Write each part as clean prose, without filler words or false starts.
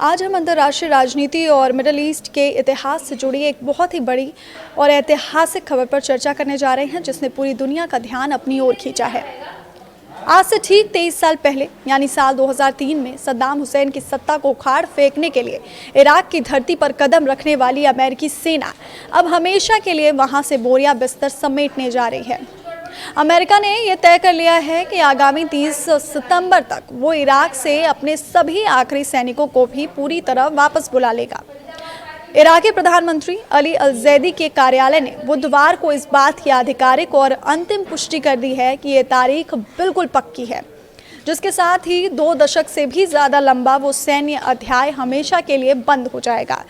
आज हम अंतर्राष्ट्रीय राजनीति और मिडल ईस्ट के इतिहास से जुड़ी एक बहुत ही बड़ी और ऐतिहासिक खबर पर चर्चा करने जा रहे हैं, जिसने पूरी दुनिया का ध्यान अपनी ओर खींचा है। आज से ठीक 23 साल पहले यानी साल 2003 में सद्दाम हुसैन की सत्ता को उखाड़ फेंकने के लिए इराक की धरती पर कदम रखने वाली अमेरिकी सेना अब हमेशा के लिए वहां से बोरिया बिस्तर समेटने जा रही है। अमेरिका ने यह तय कर लिया है कि आगामी 30 सितंबर तक वो इराक से अपने सभी आखिरी सैनिकों को भी पूरी तरह वापस बुला लेगा। इराकी प्रधानमंत्री अली अल-जैदी के कार्यालय ने बुधवार को इस बात की आधिकारिक और अंतिम पुष्टि कर दी है कि ये तारीख बिल्कुल पक्की है, जिसके साथ ही 2 दशक से भी ज़्यादा लंबा वो सैन्य अध्याय हमेशा के लिए बंद हो जाएगा,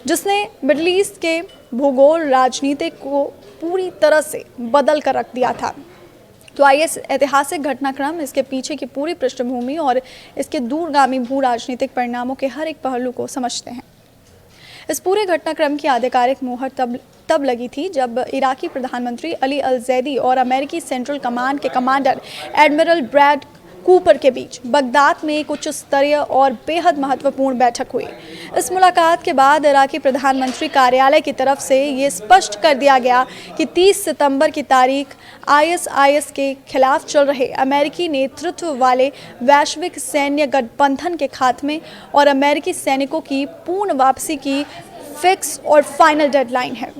जिसने मिडल ईस्ट के भूगोल राजनीति को पूरी तरह से बदल कर रख दिया था। तो आइए इस ऐतिहासिक घटनाक्रम, इसके पीछे की पूरी पृष्ठभूमि और इसके दूरगामी भू राजनीतिक परिणामों के हर एक पहलू को समझते हैं। इस पूरे घटनाक्रम की आधिकारिक मुहर तब लगी थी जब इराकी प्रधानमंत्री अली अल-जैदी और अमेरिकी सेंट्रल कमांड के कमांडर एडमिरल ब्रैड कूपर के बीच बगदाद में एक उच्च स्तरीय और बेहद महत्वपूर्ण बैठक हुई। इस मुलाकात के बाद इराकी प्रधानमंत्री कार्यालय की तरफ से ये स्पष्ट कर दिया गया कि 30 सितंबर की तारीख आईएसआईएस के खिलाफ चल रहे अमेरिकी नेतृत्व वाले वैश्विक सैन्य गठबंधन के खात्मे और अमेरिकी सैनिकों की पूर्ण वापसी की फिक्स और फाइनल डेडलाइन है।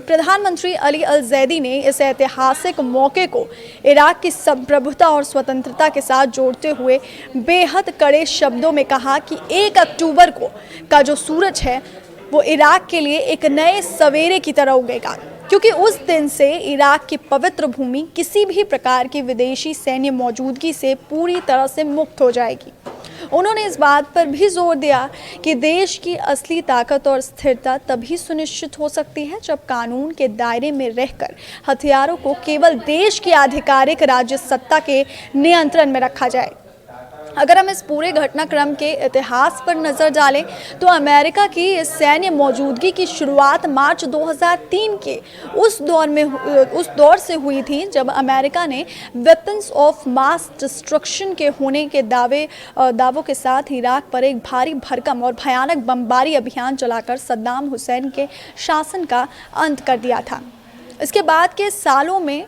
प्रधानमंत्री अली अल-जैदी ने इस ऐतिहासिक मौके को इराक की संप्रभुता और स्वतंत्रता के साथ जोड़ते हुए बेहद कड़े शब्दों में कहा कि 1 अक्टूबर का जो सूरज है वो इराक के लिए एक नए सवेरे की तरह उगेगा, क्योंकि उस दिन से इराक की पवित्र भूमि किसी भी प्रकार की विदेशी सैन्य मौजूदगी से पूरी तरह से मुक्त हो जाएगी। उन्होंने इस बात पर भी जोर दिया कि देश की असली ताकत और स्थिरता तभी सुनिश्चित हो सकती है जब कानून के दायरे में रहकर हथियारों को केवल देश की आधिकारिक राज्य सत्ता के नियंत्रण में रखा जाए। अगर हम इस पूरे घटनाक्रम के इतिहास पर नज़र डालें तो अमेरिका की इस सैन्य मौजूदगी की शुरुआत मार्च 2003 के उस दौर से हुई थी जब अमेरिका ने वेपन्स ऑफ मास डिस्ट्रक्शन के होने के दावों के साथ इराक पर एक भारी भरकम और भयानक बमबारी अभियान चलाकर सद्दाम हुसैन के शासन का अंत कर दिया था। इसके बाद के सालों में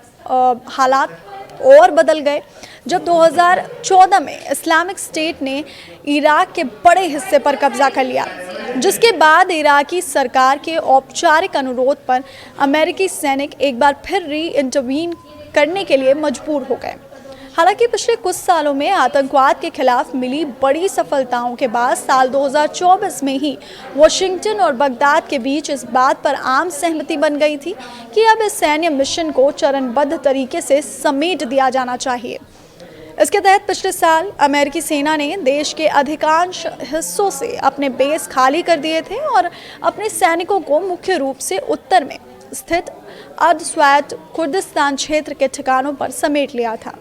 हालात और बदल गए जब 2014 में इस्लामिक स्टेट ने इराक के बड़े हिस्से पर कब्जा कर लिया, जिसके बाद इराकी सरकार के औपचारिक अनुरोध पर अमेरिकी सैनिक एक बार फिर इंटरवीन करने के लिए मजबूर हो गए। हालांकि पिछले कुछ सालों में आतंकवाद के खिलाफ मिली बड़ी सफलताओं के बाद साल 2024 में ही वाशिंगटन और बगदाद के बीच इस बात पर आम सहमति बन गई थी कि अब इस सैन्य मिशन को चरणबद्ध तरीके से समेट दिया जाना चाहिए। इसके तहत पिछले साल अमेरिकी सेना ने देश के अधिकांश हिस्सों से अपने बेस खाली कर दिए थे और अपने सैनिकों को मुख्य रूप से उत्तर में स्थित अर्ध-स्वायत्त कुर्दिस्तान क्षेत्र के ठिकानों पर समेट लिया था।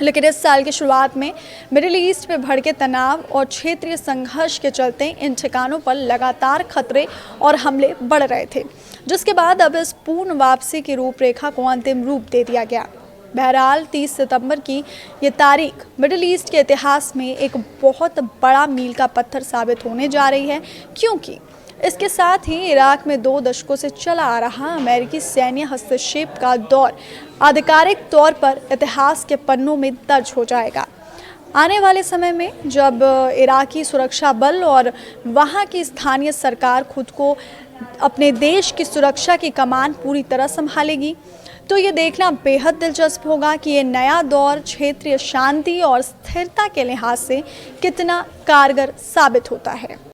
लेकिन इस साल की शुरुआत में मिडिल ईस्ट में भड़के तनाव और क्षेत्रीय संघर्ष के चलते इन ठिकानों पर लगातार खतरे और हमले बढ़ रहे थे, जिसके बाद अब इस पूर्ण वापसी की रूपरेखा को अंतिम रूप दे दिया गया। बहरहाल 30 सितंबर की ये तारीख मिडिल ईस्ट के इतिहास में एक बहुत बड़ा मील का पत्थर साबित होने जा रही है, क्योंकि इसके साथ ही इराक में 2 दशकों से चला आ रहा अमेरिकी सैन्य हस्तक्षेप का दौर आधिकारिक तौर पर इतिहास के पन्नों में दर्ज हो जाएगा। आने वाले समय में जब इराकी सुरक्षा बल और वहां की स्थानीय सरकार खुद को अपने देश की सुरक्षा की कमान पूरी तरह संभालेगी, तो ये देखना बेहद दिलचस्प होगा कि ये नया दौर क्षेत्रीय शांति और स्थिरता के लिहाज से कितना कारगर साबित होता है।